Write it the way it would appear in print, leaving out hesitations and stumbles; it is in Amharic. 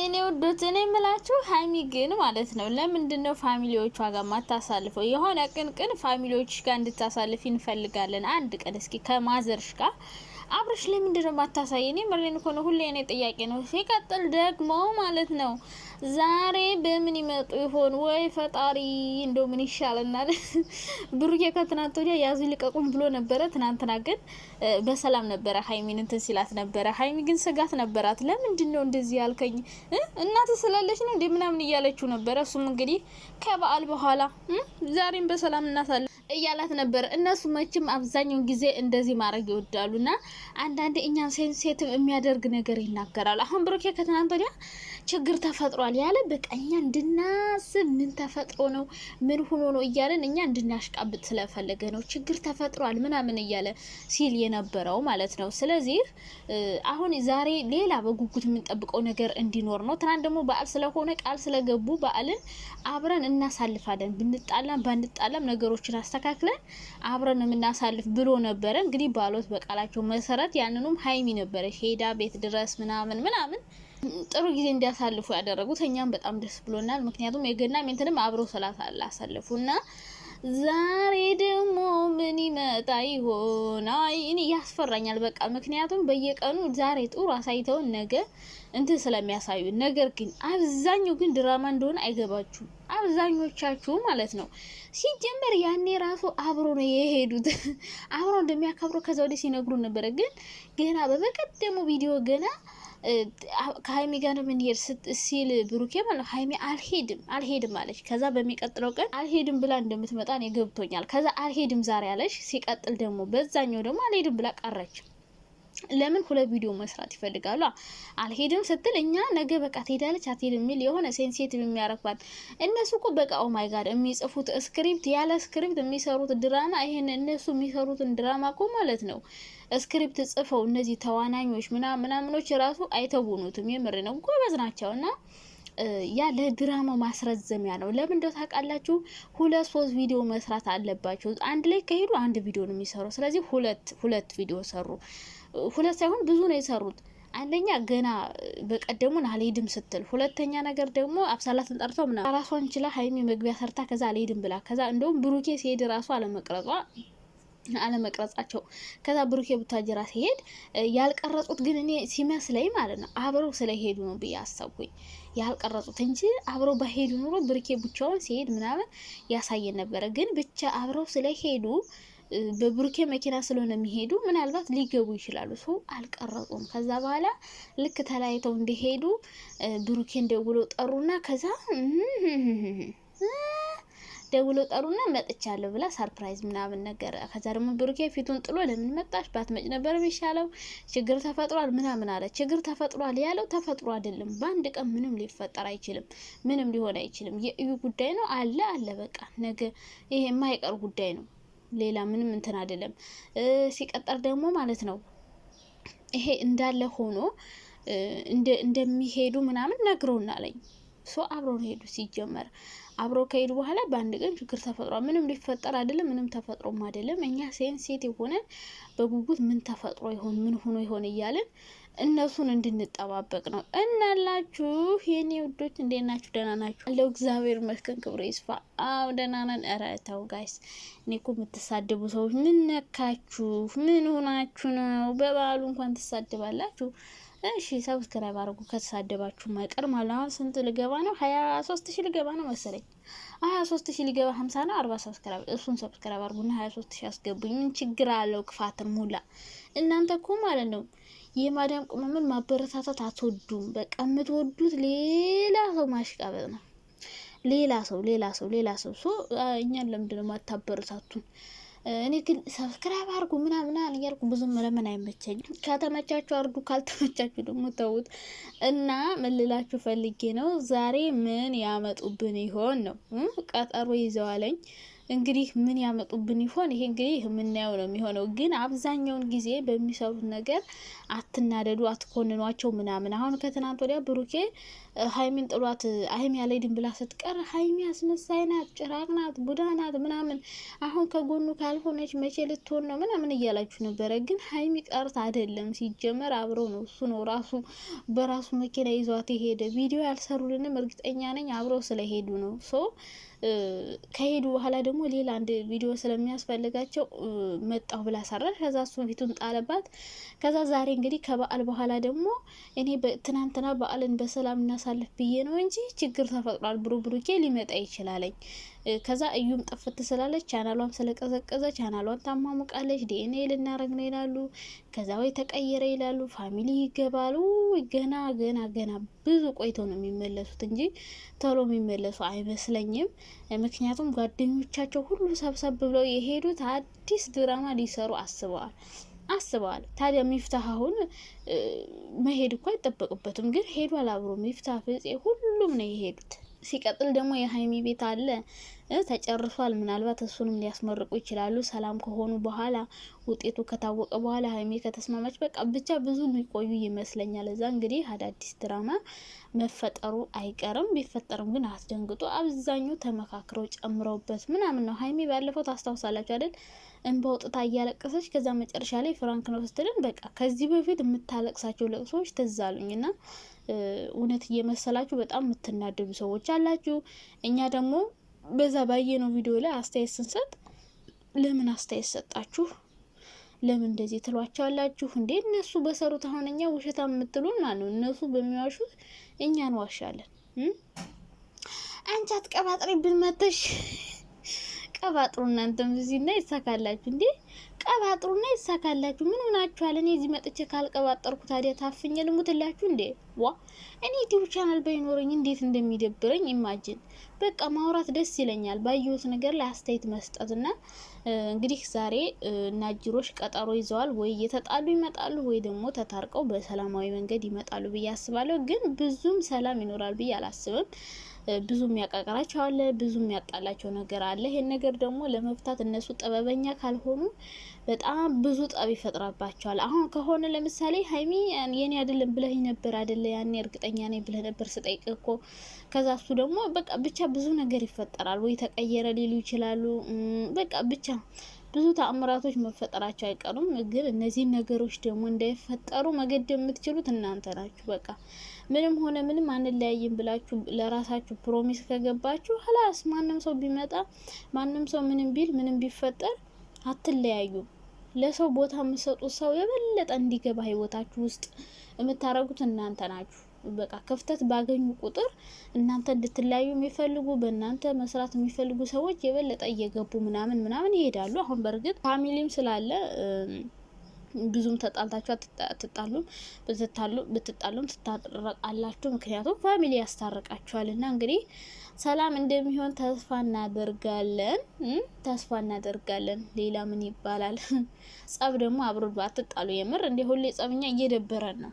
የኔ ወዶች እኔ የምላችሁ ሀይሚ ግን ማለት ነው ለምንድነው ፋሚሊዎቿ ጋር ማታሳልፈው? የሆነ ቅን ፋሚሊዎች ጋር እንድታሳልፍ እንፈልጋለን። አንድ ቀን እስኪ ከማዘርሽ ጋር አብረሽ ለምንድነው ማታሳይ? እኔ ምሬን እኮ ነው፣ ሁሌ እኔ ጥያቄ ነው። ሲቀጥል ደግሞ ማለት ነው ዛሬ በምን ይመጡ ይሆን ወይ ፈጣሪ? እንደው ምን ይሻለናል? ብሩኬ ከትናንት ወዲያ ያዙ ልቀቁኝ ብሎ ነበረ። ትናንትና ግን በሰላም ነበረ ሀይሚን እንትን ሲላት ነበረ። ሀይሚ ግን ስጋት ነበራት። ለምንድነው እንደዚህ ያልከኝ? እናት ስላለች ነው እንዴ ምናምን እያለችው ነበረ። እሱም እንግዲህ ከበዓል በኋላ ዛሬም በሰላም እናሳለን እያላት ነበር። እነሱ መቼም አብዛኛውን ጊዜ እንደዚህ ማድረግ ይወዳሉና አንዳንዴ እኛን ሴንሲቲቭ የሚያደርግ ነገር ይናገራሉ። አሁን ብሩኬ ከትናንት ወዲያ ችግር ተፈጥሯል ያለ በቃ እኛ እንድናስብ ምን ተፈጥሮ ነው ምን ሆኖ ነው እያለን እኛ እንድናሽቃብጥ ስለፈለገ ነው ችግር ተፈጥሯል ምናምን እያለ ሲል የነበረው ማለት ነው። ስለዚህ አሁን ዛሬ ሌላ በጉጉት የምንጠብቀው ነገር እንዲኖር ነው። ትናንት ደግሞ በዓል ስለሆነ ቃል ስለገቡ በዓልን አብረን እናሳልፋለን፣ ብንጣላም ባንጣላም ነገሮችን አስተካክለን አብረን የምናሳልፍ ብሎ ነበረ። እንግዲህ ባሎት በቃላቸው መሰረት ያንኑም ሀይሚ ነበረች ሄዳ ቤት ድረስ ምናምን ጥሩ ጊዜ እንዲያሳልፉ ያደረጉት። እኛም በጣም ደስ ብሎናል። ምክንያቱም የገና ሜንትንም አብረው ስላሳለፉና ዛሬ ደግሞ ምን ይመጣ ይሆን? አይ እኔ ያስፈራኛል በቃ። ምክንያቱም በየቀኑ ዛሬ ጥሩ አሳይተውን ነገ እንትን ስለሚያሳዩ፣ ነገር ግን አብዛኛው ግን ድራማ እንደሆነ አይገባችሁም አብዛኞቻችሁ ማለት ነው። ሲጀመር ያኔ ራሱ አብሮ ነው የሄዱት አብሮ እንደሚያከብሩ ከዛ ወዲህ ሲነግሩ ነበረ። ግን ገና በበቀደሙ ቪዲዮ ገና ከሀይሚ ጋር ምን ይርስ ሲል ብሩኬ ማለት ሀይሚ አልሄድም አለች። ከዛ በሚቀጥለው ቀን አልሄድም ብላ እንደምትመጣ ነው ገብቶኛል። ከዛ አልሄድም ዛሬ አለች። ሲቀጥል ደግሞ በዛኛው ደግሞ አልሄድም ብላ ቀረች። ለምን ሁለት ቪዲዮ መስራት ይፈልጋሉ? አልሄድም ስትል እኛ ነገ በቃ ትሄዳለች አትሄድም የሚል የሆነ ሴንሲቲቭ የሚያረግባት እነሱ እኮ በቃ ኦ ማይ ጋድ የሚጽፉት ስክሪፕት ያለ ስክሪፕት የሚሰሩት ድራማ ይሄን እነሱ የሚሰሩትን ድራማ እኮ ማለት ነው ስክሪፕት ጽፈው እነዚህ ተዋናኞች ምናምኖች ራሱ አይተውኑትም። የምር ነው ጎበዝ ናቸውና ያ ለድራማው ማስረዘሚያ ነው። ለምን እንደው ታውቃላችሁ? 2-3 ቪዲዮ መስራት አለባቸው። አንድ ላይ ከሄዱ አንድ ቪዲዮ ነው የሚሰሩ። ስለዚህ ሁለት ቪዲዮ ሰሩ። ሁለት ሳይሆን ብዙ ነው የሰሩት። አንደኛ ገና በቀደሙን አልሄድም ስትል፣ ሁለተኛ ነገር ደግሞ አብሳላትን ጠርተው ምናምን ራሷን ችላ ሀይሚ መግቢያ ሰርታ ከዛ አልሄድም ብላ ከዛ እንደውም ብሩኬ ሲሄድ ራሱ አለመቅረጻቸው ከዛ ብሩኬ ቡታጅራ ሲሄድ ያልቀረጹት ግን እኔ ሲመስለኝ ማለት ነው አብረው ስለሄዱ ነው ብዬ አሰብኩኝ። ያልቀረጹት እንጂ አብረው ባሄዱ ኑሮ ብሩኬ ብቻውን ሲሄድ ምናምን ያሳየን ነበረ። ግን ብቻ አብረው ስለሄዱ በብሩኬ መኪና ስለሆነ የሚሄዱ ምናልባት ሊገቡ ይችላሉ። ሰው አልቀረጹም። ከዛ በኋላ ልክ ተለያይተው እንዲሄዱ ብሩኬን ደውለው ጠሩና ከዛ ደውለው ጠሩና መጥቻለሁ ብላ ሰርፕራይዝ ምናምን ነገር። ከዛ ደግሞ ብሩኬ ፊቱን ጥሎ ለምን መጣሽ? ባትመጭ ነበር የሚሻለው፣ ችግር ተፈጥሯል ምናምን አለ። ችግር ተፈጥሯል ያለው ተፈጥሮ አይደለም። በአንድ ቀን ምንም ሊፈጠር አይችልም፣ ምንም ሊሆን አይችልም። የእዩ ጉዳይ ነው አለ በቃ ነገ ይሄ የማይቀር ጉዳይ ነው። ሌላ ምንም እንትን አይደለም። ሲቀጠር ደግሞ ማለት ነው ይሄ እንዳለ ሆኖ እንደሚሄዱ ምናምን ነግረውናለኝ። አብረው ነው ሄዱ። ሲጀመር አብረው ከሄዱ በኋላ በአንድ ቀን ችግር ተፈጥሯል። ምንም ሊፈጠር አይደለም፣ ምንም ተፈጥሮም አይደለም። እኛ ሴንሲቲቭ ሆነን በጉጉት ምን ተፈጥሮ ይሆን ምን ሆኖ ይሆን እያለን እነሱን እንድንጠባበቅ ነው። እናላችሁ የኔ ውዶች እንዴት ናችሁ? ደህና ናችሁ? አለው እግዚአብሔር ይመስገን፣ ክብሩ ይስፋ። አዎ ደህና ነን። ኧረ ተው ጋይስ፣ እኔ እኮ የምትሳደቡ ሰዎች ምን ነካችሁ? ምን ሆናችሁ ነው? በበዓሉ እንኳን ትሳደባላችሁ። እሺ ሰብስክራይብ አድርጉ ከተሳደባችሁ ማይቀር ማለት። አሁን ስንት ልገባ ነው? 23000 ልገባ ነው መሰለኝ። 23000 ልገባ 50 ነው 40 ሰብስክራይብ። እሱን ሰብስክራይብ አድርጉና 23000 አስገቡኝ። ምን ችግር አለው? ክፋትን ሙላ። እናንተ እኮ ማለት ነው የማዳም ቅመምን ማበረታታት አትወዱም። በቃ የምትወዱት ሌላ ሰው ማሽቃበጥ ነው። ሌላ ሰው እኛን ለምንድን ነው ማታበረታቱን? እኔ ግን ሰብስክራይብ አድርጉ ምናምን እያልኩ ብዙም ለምን አይመቸኝም። ከተመቻችሁ አድርጉ፣ ካልተመቻችሁ ደግሞ ተውት። እና ምን ልላችሁ ፈልጌ ነው ዛሬ ምን ያመጡብን ይሆን ነው። ቀጠሮ ይዘዋለኝ እንግዲህ ምን ያመጡብን ይሆን? ይሄ እንግዲህ የምናየው ነው የሚሆነው። ግን አብዛኛውን ጊዜ በሚሰሩት ነገር አትናደዱ፣ አትኮንኗቸው ምናምን። አሁን ከትናንት ወዲያ ብሩኬ ሀይሚን ጥሏት ሀይሚ ያለይድን ብላ ስትቀር ሀይሚ አስመሳይ ናት፣ ጭራቅ ናት፣ ቡዳ ናት ምናምን፣ አሁን ከጎኑ ካልሆነች መቼ ልትሆን ነው ምናምን እያላችሁ ነበረ። ግን ሀይሚ ቀርት አይደለም፣ ሲጀመር አብረው ነው፣ እሱ ነው ራሱ በራሱ መኪና ይዟት የሄደ። ቪዲዮ ያልሰሩልንም እርግጠኛ ነኝ አብረው ስለሄዱ ነው። ከሄዱ በኋላ ደግሞ ሌላ አንድ ቪዲዮ ስለሚያስፈልጋቸው መጣሁ ብላ ሰራች። ከዛ እሱ ፊቱን ጣለባት። ከዛ ዛሬ እንግዲህ ከበዓል በኋላ ደግሞ እኔ ትናንትና በዓልን በሰላም እናሳልፍ ብዬ ነው እንጂ ችግር ተፈጥሯል፣ ብሩኬ ሊመጣ ይችላለኝ። ከዛ እዩም ጥፍት ስላለች ቻናሏም ስለቀዘቀዘ ቻናሏን ታማሙቃለች። ዲኤንኤ ልናረግ ነው ይላሉ። ከዛ ወይ ተቀየረ ይላሉ። ፋሚሊ ይገባሉ። ገና ብዙ ቆይተው ነው የሚመለሱት እንጂ ቶሎ የሚመለሱ አይመስለኝም። ምክንያቱም ጓደኞቻቸው ሁሉ ሰብሰብ ብለው የሄዱት አዲስ ድራማ ሊሰሩ አስበዋል። ታዲያ ሚፍታህ አሁን መሄድ እኮ አይጠበቅበትም፣ ግን ሄዷል አብሮ ሚፍታህ፣ ፍፄ፣ ሁሉም ነው የሄዱት። ሲቀጥል ደግሞ የሀይሚ ቤት አለ ተጨርሷል። ምናልባት እሱንም ሊያስመርቁ ይችላሉ፣ ሰላም ከሆኑ በኋላ ውጤቱ ከታወቀ በኋላ ሀይሚ ከተስማማች። በቃ ብቻ ብዙ የሚቆዩ ይመስለኛል። እዛ እንግዲህ አዳዲስ ድራማ መፈጠሩ አይቀርም። ቢፈጠርም ግን አስደንግጦ አብዛኛው ተመካክረው ጨምረውበት ምናምን ነው። ሀይሚ ባለፈው ታስታውሳላችሁ አይደል? እንባ ወጥታ እያለቀሰች ከዛ መጨረሻ ላይ ፍራንክ ነው ስትልን፣ በቃ ከዚህ በፊት የምታለቅሳቸው ለቅሶዎች ትዝ አሉኝና እውነት እየመሰላችሁ በጣም የምትናደዱ ሰዎች አላችሁ። እኛ ደግሞ በዛ ባየነው ቪዲዮ ላይ አስተያየት ስንሰጥ ለምን አስተያየት ሰጣችሁ? ለምን እንደዚህ ትሏቸው አላችሁ እንዴ? እነሱ በሰሩት አሁን እኛ ውሸታ የምትሉን ማለት ነው። እነሱ በሚዋሹት እኛ እንዋሻለን። አንቺ አትቀባጥሪ ብንመተሽ ቀባጥሩ እናንተም እዚህና ይሳካላችሁ እንዴ? ቀባጥሩና ይሳካላችሁ። ምን ሆናችኋል? እኔ እዚህ መጥቼ ካልቀባጠርኩ ታዲያ ታፍኜ ልሙትላችሁ እንዴ? እኔ ዩቲዩብ ቻናል ባይኖረኝ እንዴት እንደሚደብረኝ ኢማጂን። በቃ ማውራት ደስ ይለኛል፣ ባየሁት ነገር ላይ አስተያየት መስጠትና እንግዲህ ዛሬ ናጅሮሽ ቀጠሮ ይዘዋል። ወይ እየተጣሉ ይመጣሉ ወይ ደግሞ ተታርቀው በሰላማዊ መንገድ ይመጣሉ ብዬ አስባለሁ። ግን ብዙም ሰላም ይኖራል ብዬ አላስብም። ብዙ የሚያቃቅራቸው አለ፣ ብዙ የሚያጣላቸው ነገር አለ። ይሄን ነገር ደግሞ ለመፍታት እነሱ ጥበበኛ ካልሆኑ በጣም ብዙ ጠብ ይፈጥራባቸዋል። አሁን ከሆነ ለምሳሌ ሀይሚ የኔ አይደለም ብለህ ነበር አይደለ? ያኔ እርግጠኛ ነኝ ብለህ ነበር ስጠይቅ እኮ። ከዛ እሱ ደግሞ በቃ ብቻ ብዙ ነገር ይፈጠራል። ወይ ተቀየረ ሊሉ ይችላሉ። በቃ ብቻ ብዙ ተአምራቶች መፈጠራቸው አይቀሩም። ግን እነዚህ ነገሮች ደግሞ እንዳይፈጠሩ መገደብ የምትችሉት እናንተ ናችሁ። በቃ ምንም ሆነ ምንም አንለያይም ብላችሁ ለራሳችሁ ፕሮሚስ ከገባችሁ ሀላስ ማንም ሰው ቢመጣ ማንም ሰው ምንም ቢል ምንም ቢፈጠር አትለያዩም። ለሰው ቦታ የምትሰጡት ሰው የበለጠ እንዲገባ ህይወታችሁ ውስጥ የምታረጉት እናንተ ናችሁ። በቃ ክፍተት ባገኙ ቁጥር እናንተ እንድትለያዩ የሚፈልጉ በእናንተ መስራት የሚፈልጉ ሰዎች የበለጠ እየገቡ ምናምን ይሄዳሉ። አሁን በእርግጥ ፋሚሊም ስላለ ብዙም ተጣልታችሁ አትጣሉም። ብትጣሉም ትታረቃላችሁ። ምክንያቱም ፋሚሊ ያስታርቃችኋልና እንግዲህ ሰላም እንደሚሆን ተስፋ እናደርጋለን። ሌላ ምን ይባላል? ጸብ ደግሞ አብሮ አትጣሉ። የምር እንደ ሁሌ ጸብኛ እየደበረን ነው።